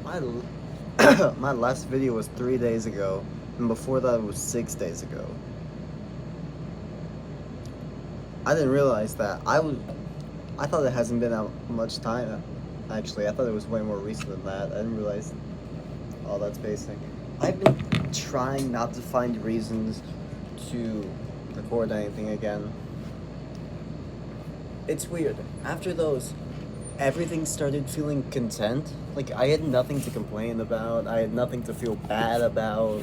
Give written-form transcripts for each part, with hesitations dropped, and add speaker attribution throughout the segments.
Speaker 1: My my last video was 3 days ago, and before that it was 6 days ago. I didn't realize that. I thought it hasn't been out much time. Actually, I thought it was way more recent than that. I didn't realize. Oh, that's basic. I've been trying not to find reasons to record anything again. It's weird. After those, everything started feeling content. Like, I had nothing to complain about. I had nothing to feel bad about.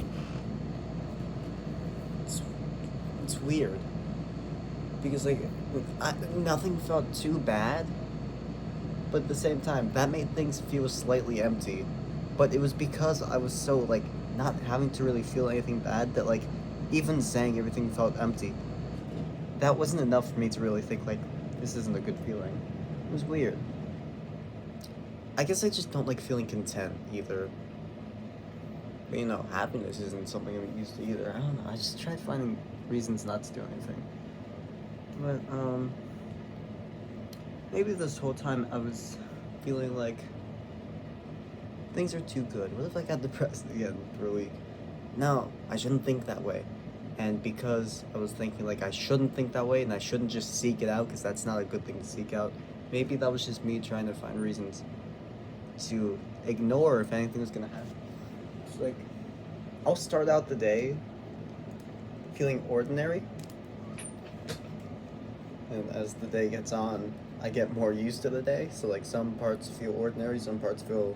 Speaker 1: It's weird. Because, like, nothing felt too bad. But at the same time, that made things feel slightly empty. But it was because I was so, like, not having to really feel anything bad that, like, even saying everything felt empty. That wasn't enough for me to really think, like, this isn't a good feeling. It was weird. I guess I just don't like feeling content either. But, you know, happiness isn't something I'm used to either. I don't know. I just tried finding reasons not to do anything. But, maybe this whole time I was feeling like things are too good. What if I got depressed again for a week? No, I shouldn't think that way. And because I was thinking like I shouldn't think that way and I shouldn't just seek it out because that's not a good thing to seek out, maybe that was just me trying to find reasons to ignore if anything was gonna happen. It's like, I'll start out the day feeling ordinary, and as the day gets on, I get more used to the day. So like some parts feel ordinary, some parts feel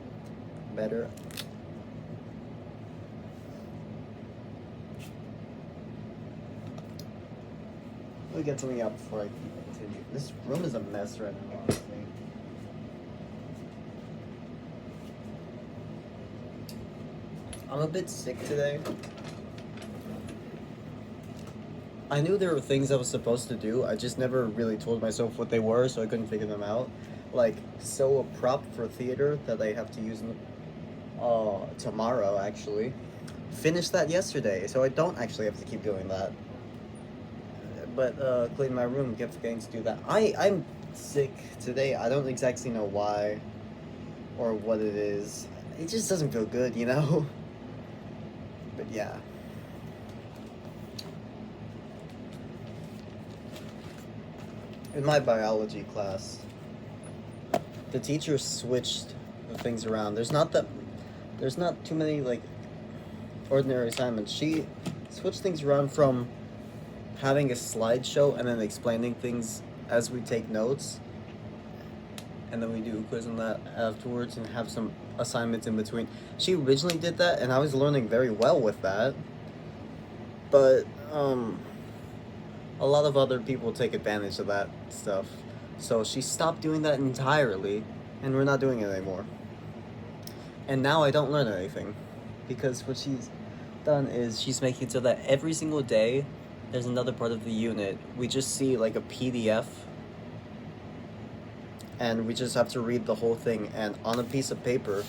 Speaker 1: better. Let me get something out before I continue. This room is a mess right now, honestly. I'm a bit sick today. I knew there were things I was supposed to do, I just never really told myself what they were, so I couldn't figure them out. Like, sew a prop for theater that I have to use tomorrow, actually. Finished that yesterday, so I don't actually have to keep doing that. But, clean my room, kept forgetting to do that. I'm sick today, I don't exactly know why, or what it is. It just doesn't feel good, you know? But yeah. In my biology class, the teacher switched the things around. There's not too many like ordinary assignments. She switched things around from having a slideshow and then explaining things as we take notes, and then we do a quiz on that afterwards and have some assignments in between. She originally did that, and I was learning very well with that. But a lot of other people take advantage of that stuff. So she stopped doing that entirely, and we're not doing it anymore. And now I don't learn anything, because what she's done is she's making it so that every single day there's another part of the unit. We just see like a PDF, and we just have to read the whole thing, and on a piece of paper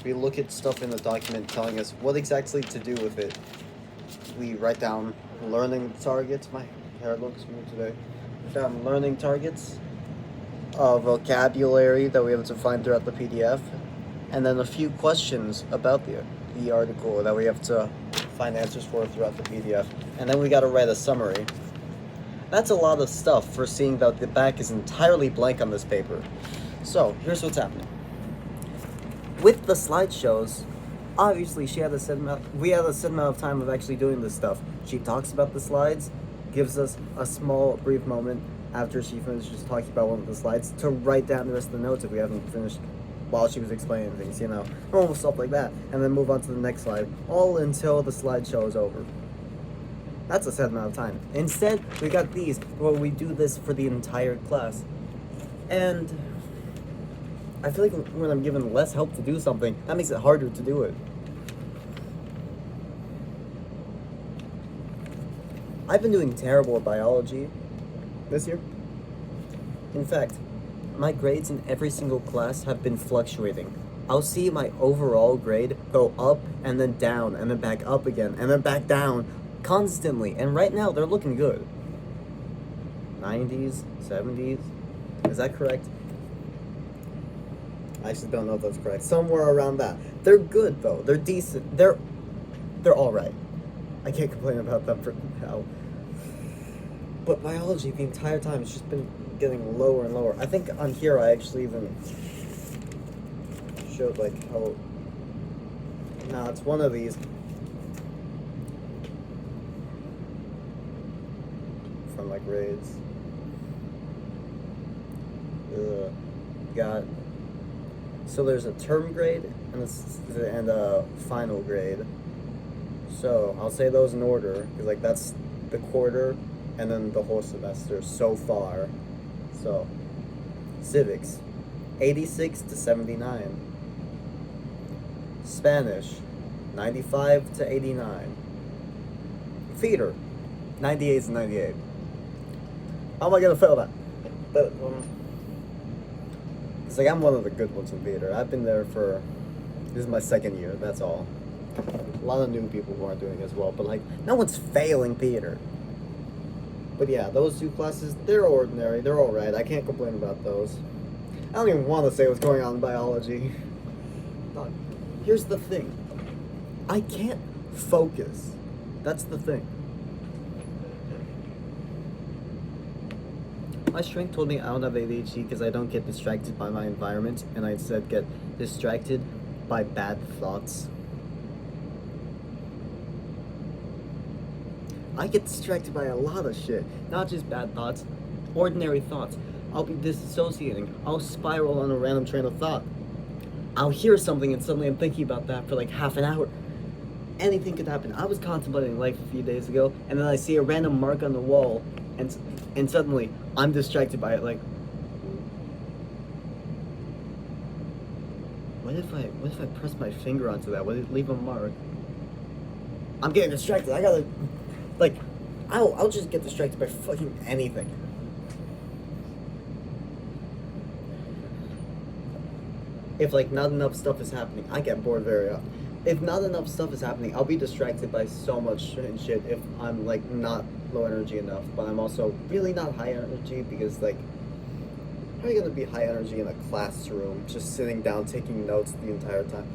Speaker 1: we look at stuff in the document telling us what exactly to do with it. We write down learning targets. My hair looks weird today. Learning targets, vocabulary that we have to find throughout the PDF, and then a few questions about the article that we have to find answers for throughout the PDF, and then we got to write a summary. That's a lot of stuff for seeing that the back is entirely blank on this paper. So here's what's happening. With the slideshows, obviously we had a set amount of time of actually doing this stuff. She talks about the slides, gives us a small brief moment after she finishes talking about one of the slides to write down the rest of the notes if we haven't finished while she was explaining things, you know, normal stuff like that, and then move on to the next slide, all until the slideshow is over. That's a set amount of time. Instead, we got these where we do this for the entire class. And I feel like when I'm given less help to do something, that makes it harder to do it. I've been doing terrible at biology this year. In fact, my grades in every single class have been fluctuating. I'll see my overall grade go up and then down and then back up again and then back down constantly. And right now they're looking good. 90s, 70s, is that correct? I just don't know if that's correct. Somewhere around that. They're good though. They're decent. They're all right. I can't complain about them for now. But biology, the entire time, it's just been getting lower and lower. I think on here I actually even showed like how. Nah, it's one of these. From my grades. Got. So there's a term grade and a final grade. So I'll say those in order because like that's the quarter and then the whole semester so far. So civics, 86 to 79. Spanish, 95 to 89. Theater, 98 to 98. How am I gonna fail that? But it's like I'm one of the good ones in theater. I've been there for, this is my second year, that's all. A lot of new people who aren't doing it as well, but like, no one's failing theater. But yeah, those two classes, they're ordinary, they're alright, I can't complain about those. I don't even want to say what's going on in biology. But here's the thing. I can't focus. That's the thing. My shrink told me I don't have ADHD because I don't get distracted by my environment, and I instead get distracted by bad thoughts. I get distracted by a lot of shit, not just bad thoughts, ordinary thoughts. I'll be disassociating. I'll spiral on a random train of thought. I'll hear something and suddenly I'm thinking about that for like half an hour. Anything could happen. I was contemplating life a few days ago, and then I see a random mark on the wall, and suddenly I'm distracted by it. Like, what if I press my finger onto that? Would it leave a mark? I'm getting distracted. I gotta, like, I'll just get distracted by fucking anything. If like not enough stuff is happening, I get bored very often. If not enough stuff is happening, I'll be distracted by so much shit if I'm like not low energy enough, but I'm also really not high energy because like, how are you gonna be high energy in a classroom just sitting down taking notes the entire time?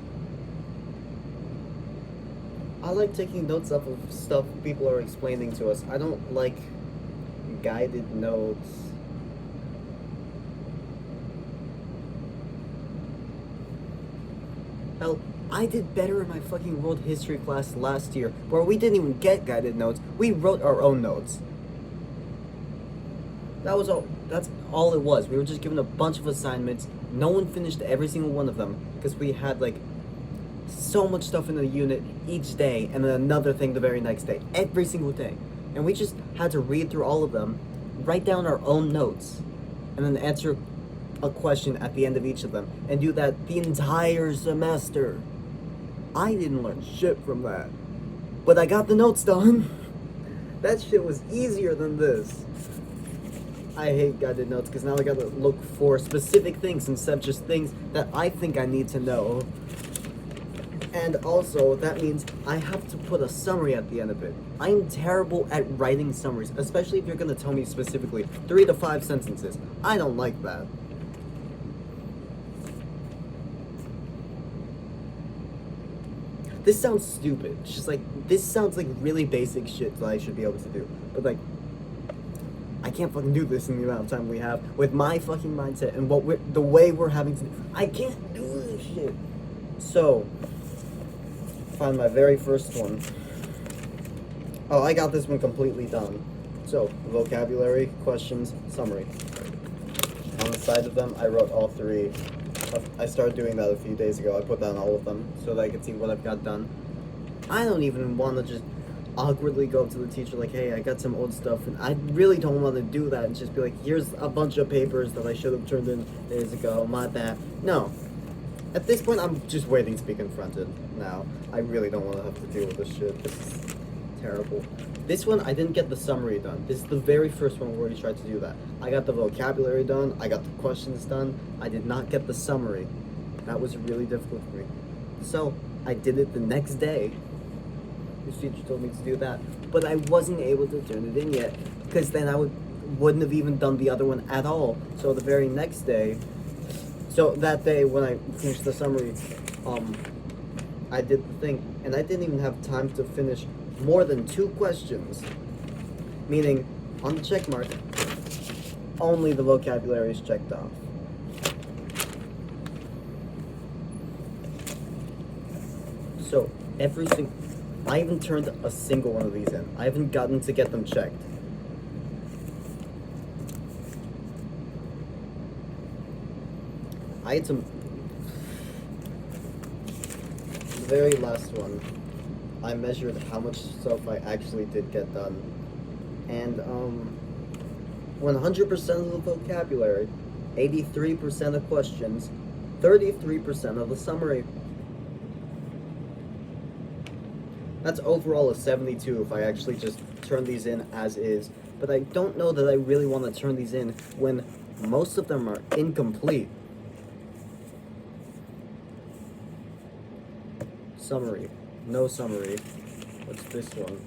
Speaker 1: I like taking notes off of stuff people are explaining to us. I don't like guided notes. Hell, I did better in my fucking world history class last year, where we didn't even get guided notes. We wrote our own notes. That was all. That's all it was. We were just given a bunch of assignments. No one finished every single one of them because we had like so much stuff in the unit each day, and then another thing the very next day, every single day. And we just had to read through all of them, write down our own notes, and then answer a question at the end of each of them, and do that the entire semester. I didn't learn shit from that, but I got the notes done. That shit was easier than this. I hate guided notes because now I gotta look for specific things instead of just things that I think I need to know. And also, that means I have to put a summary at the end of it. I'm terrible at writing summaries, especially if you're gonna tell me specifically 3 to 5 sentences. I don't like that. This sounds stupid. It's just like, this sounds like really basic shit that I should be able to do. But like, I can't fucking do this in the amount of time we have with my fucking mindset and the way we're having to. I can't do this shit. So, find my very first one. Oh, I got this one completely done. So, vocabulary, questions, summary. On the side of them, I wrote all 3. I started doing that a few days ago. I put down all of them so that I could see what I've got done. I don't even want to just awkwardly go up to the teacher like, hey, I got some old stuff, and I really don't want to do that and just be like, here's a bunch of papers that I should have turned in days ago, my bad. No. At this point, I'm just waiting to be confronted now. I really don't want to have to deal with this shit. This is terrible. This one, I didn't get the summary done. This is the very first one where we tried to do that. I got the vocabulary done. I got the questions done. I did not get the summary. That was really difficult for me. So, I did it the next day. This teacher told me to do that. But I wasn't able to turn it in yet, because then I wouldn't have even done the other one at all. So the very next day, So that day when I finished the summary, I did the thing, and I didn't even have time to finish more than 2 questions. Meaning, on the check mark, only the vocabulary is checked off. So, I haven't turned a single one of these in. I haven't gotten to get them checked. I had some. The very last one, I measured how much stuff I actually did get done. And, 100% of the vocabulary, 83% of questions, 33% of the summary. That's overall a 72 if I actually just turn these in as is. But I don't know that I really want to turn these in when most of them are incomplete. Summary. No summary. What's this one?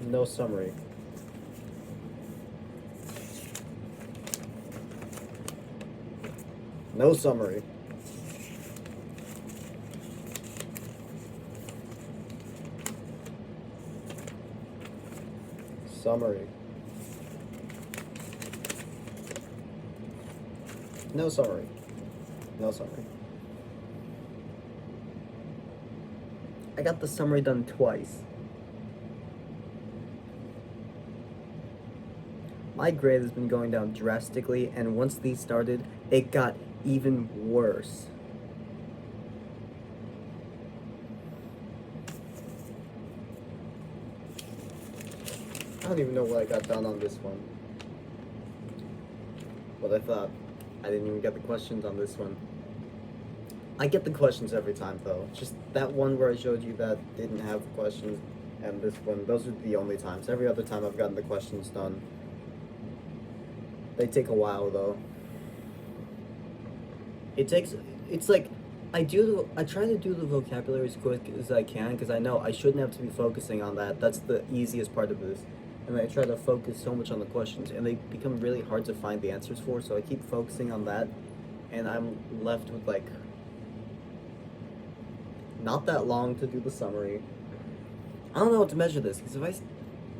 Speaker 1: No summary. No summary. Summary. No summary. No summary. I got the summary done twice. My grade has been going down drastically, and once these started, it got even worse. I don't even know what I got done on this one. But I thought I didn't even get the questions on this one. I get the questions every time though. Just that one where I showed you that didn't have questions, and this one, those are the only times. Every other time I've gotten the questions done. They take a while though. It's like, I try to do the vocabulary as quick as I can, because I know I shouldn't have to be focusing on that. That's the easiest part of this. And I try to focus so much on the questions, and they become really hard to find the answers for, so I keep focusing on that, and I'm left with like, not that long to do the summary. I don't know how to measure this, because if I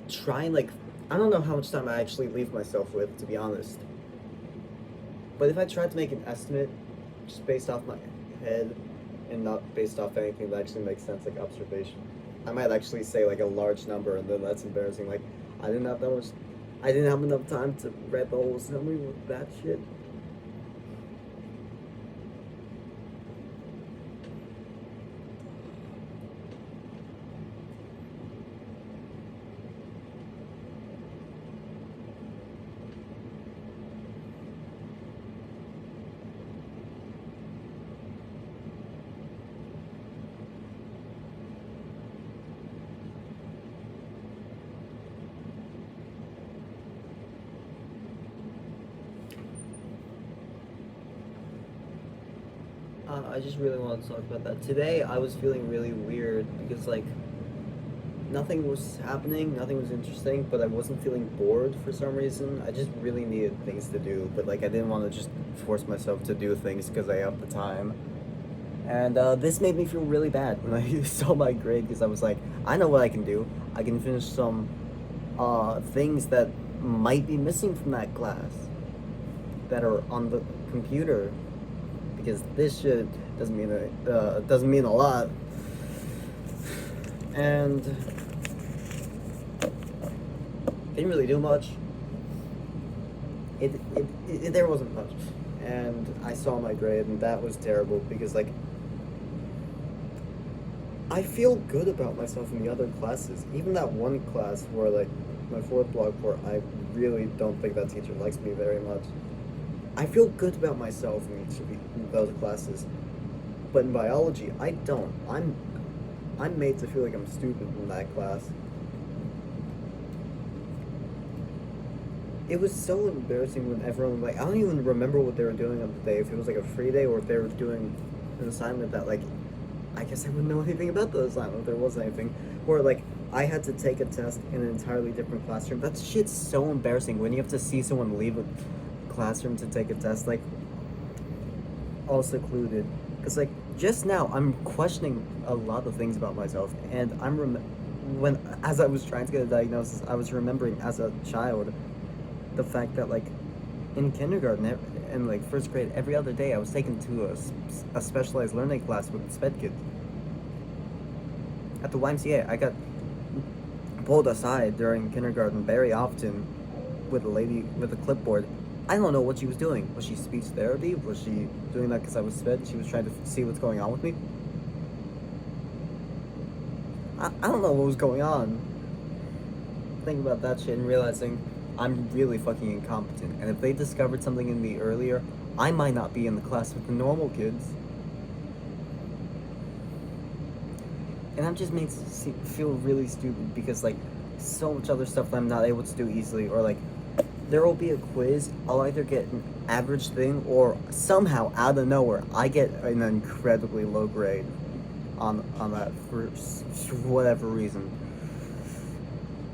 Speaker 1: try and like, I don't know how much time I actually leave myself with, to be honest. But if I try to make an estimate, just based off my head, and not based off anything that actually makes sense, like observation, I might actually say like a large number, and then that's embarrassing. Like, I didn't have enough time to read the whole summary with that shit. I just really want to talk about that. Today, I was feeling really weird because, like, nothing was happening, nothing was interesting, but I wasn't feeling bored for some reason. I just really needed things to do, but, like, I didn't want to just force myself to do things because I have the time. And this made me feel really bad when I saw my grade, because I was like, I know what I can do. I can finish some things that might be missing from that class that are on the computer, because this shit doesn't mean a lot. And didn't really do much. There wasn't much. And I saw my grade, and that was terrible, because, like, I feel good about myself in the other classes. Even that one class where, like, my 4th block, where I really don't think that teacher likes me very much. I feel good about myself in each of those classes. But in biology, I don't. I'm made to feel like I'm stupid in that class. It was so embarrassing when everyone, like, I don't even remember what they were doing on the day, if it was like a free day or if they were doing an assignment that, like, I guess I wouldn't know anything about the assignment if there was anything. Or, like, I had to take a test in an entirely different classroom. That shit's so embarrassing when you have to see someone leave a classroom to take a test, like, all secluded. Because, like, just now, I'm questioning a lot of things about myself, and as I was trying to get a diagnosis, I was remembering as a child the fact that, like, in kindergarten and, like, first grade, every other day I was taken to a specialized learning class with SPED kids. At the YMCA, I got pulled aside during kindergarten very often with a lady with a clipboard. I don't know what she was doing. Was she speech therapy? Was she doing that because I was SPED? She was trying to see what's going on with me? I don't know what was going on. Thinking about that shit and realizing I'm really fucking incompetent. And if they discovered something in me earlier, I might not be in the class with the normal kids. And that just makes it feel really stupid because, like, so much other stuff that I'm not able to do easily, or, like, there will be a quiz, I'll either get an average thing, or somehow, out of nowhere, I get an incredibly low grade on that for whatever reason.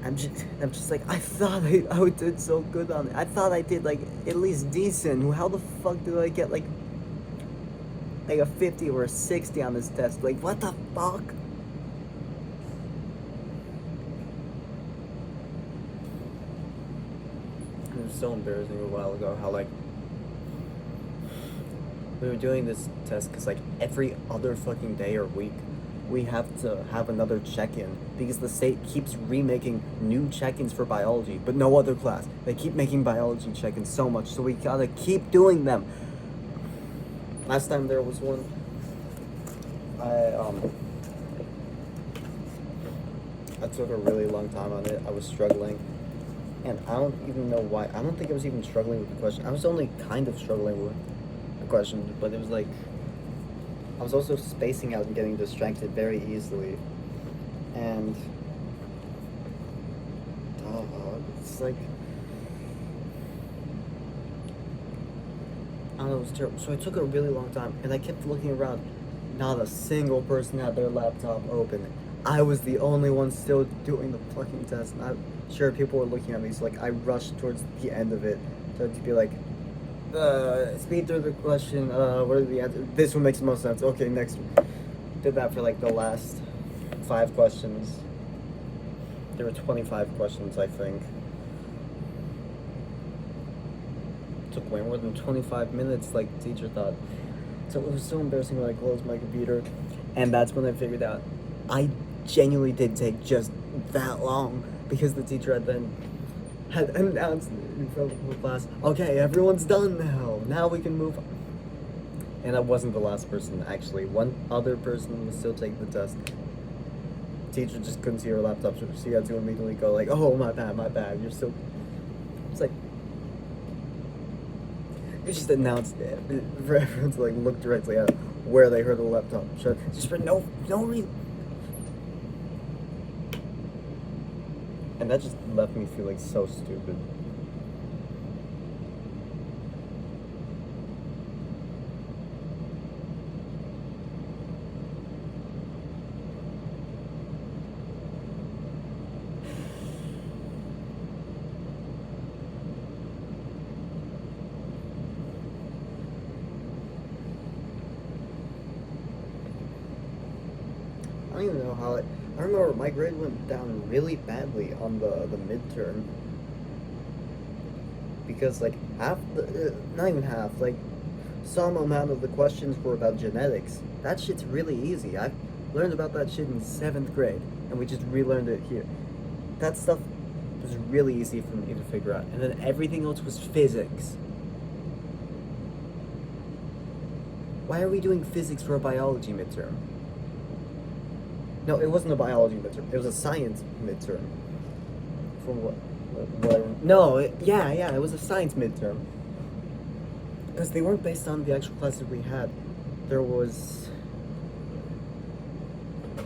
Speaker 1: I'm just like, I thought I did so good on it. I thought I did, like, at least decent. How the fuck did I get, like a 50 or a 60 on this test? Like, what the fuck? It was so embarrassing a while ago how, like, we were doing this test because, like, every other fucking day or week we have to have another check-in because the state keeps remaking new check-ins for biology, but no other class. They keep making biology check-ins so much, so we gotta keep doing them. Last time there was one, I took a really long time on it. I was struggling, and I don't even know why. I don't think I was even struggling with the question. I was only kind of struggling with the question, but it was like I was also spacing out and getting distracted very easily, and it's like, I don't know, it was terrible. So it took a really long time, and I kept looking around. Not a single person had their laptop open. I was the only one still doing the fucking test, and I'm sure people were looking at me, so, like, I rushed towards the end of it to be like, speed through the question, what are the answers? This one makes the most sense. Okay, next one. Did that for, like, the last 5 questions. There were 25 questions, I think. Took way more than 25 minutes, like the teacher thought. So it was so embarrassing when I closed my computer. And that's when I figured out I genuinely did take just that long, because the teacher had announced in front of the class, okay, everyone's done now. Now we can move on. And I wasn't the last person, actually. One other person was still taking the test. Teacher just couldn't see her laptop, so she had to immediately go like, oh, my bad, you're still... It's like... It just announced it for everyone to, like, look directly at where they heard the laptop shut, just for no reason. And that just left me feeling so stupid. I don't even know how I remember my grade went down really badly on the midterm. Because, like, not even half, like, some amount of the questions were about genetics. That shit's really easy. I learned about that shit in 7th grade, and we just relearned it here. That stuff was really easy for me to figure out. And then everything else was physics. Why are we doing physics for a biology midterm? No, it wasn't a biology midterm. It was a science midterm. For what? No, it was a science midterm. Because they weren't based on the actual classes we had. It was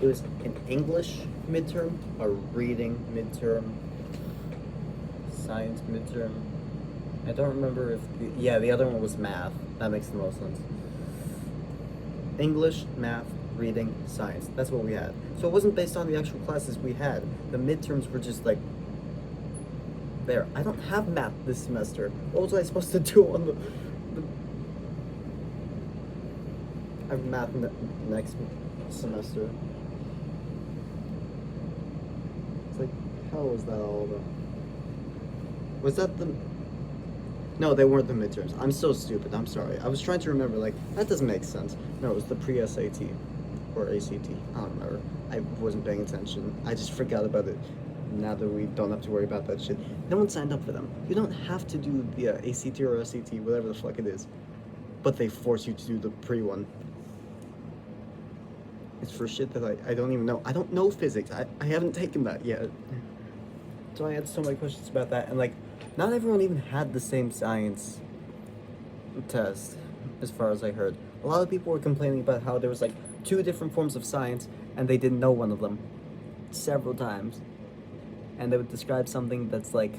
Speaker 1: an English midterm, a reading midterm, science midterm. I don't remember if the other one was math. That makes the most sense. English, math, reading, science. That's what we had. So it wasn't based on the actual classes we had. The midterms were just like There, I don't have math this semester. What was I supposed to do on the I have math next semester. It's like, how was that all about? Was that the... No, they weren't the midterms. I'm so stupid. I'm sorry. I was trying to remember, like, that doesn't make sense. No, it was the pre-SAT. Or ACT. I don't remember. I wasn't paying attention. I just forgot about it. Now that we don't have to worry about that shit. No one signed up for them. You don't have to do the ACT or SAT, whatever the fuck it is. But they force you to do the pre-one. It's for shit that I don't even know. I don't know physics. I haven't taken that yet. So I had so many questions about that. And, like, not everyone even had the same science test, as far as I heard. A lot of people were complaining about how there was, like, 2 different forms of science, and they didn't know one of them. Several times. And they would describe something that's like,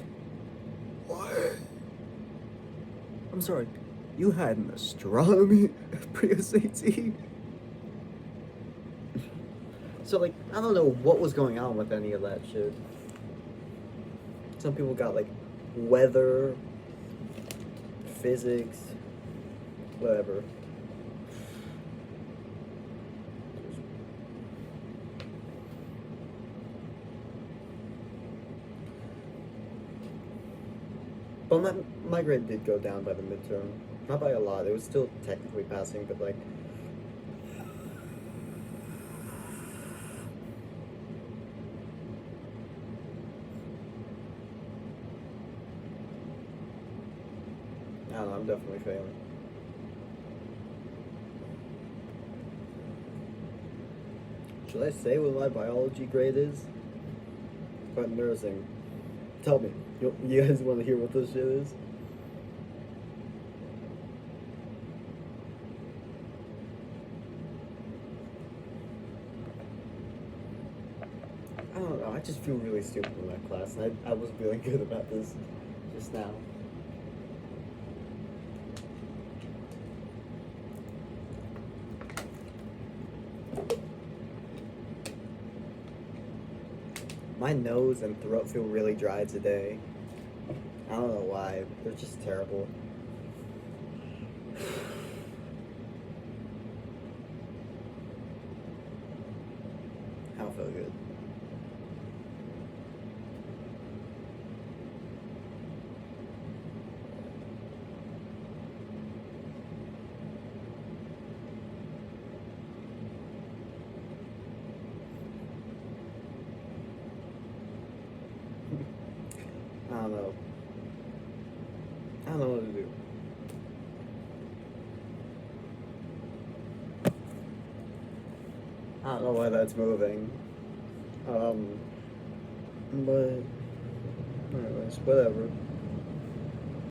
Speaker 1: what? I'm sorry, you had an astronomy pre-SAT? So, like, I don't know what was going on with any of that shit. Some people got, like, weather, physics, whatever. But my grade did go down by the midterm. Not by a lot. It was still technically passing, but, like... I don't know, I'm definitely failing. Should I say what my biology grade is? But nursing. Tell me. You guys want to hear what this shit is? I don't know. I just feel really stupid in that class, and I was feeling good about this just now. My nose and throat feel really dry today. I don't know why. They're just terrible. I don't feel good. I don't know. I don't know what to do. I don't know why that's moving. But anyways, whatever.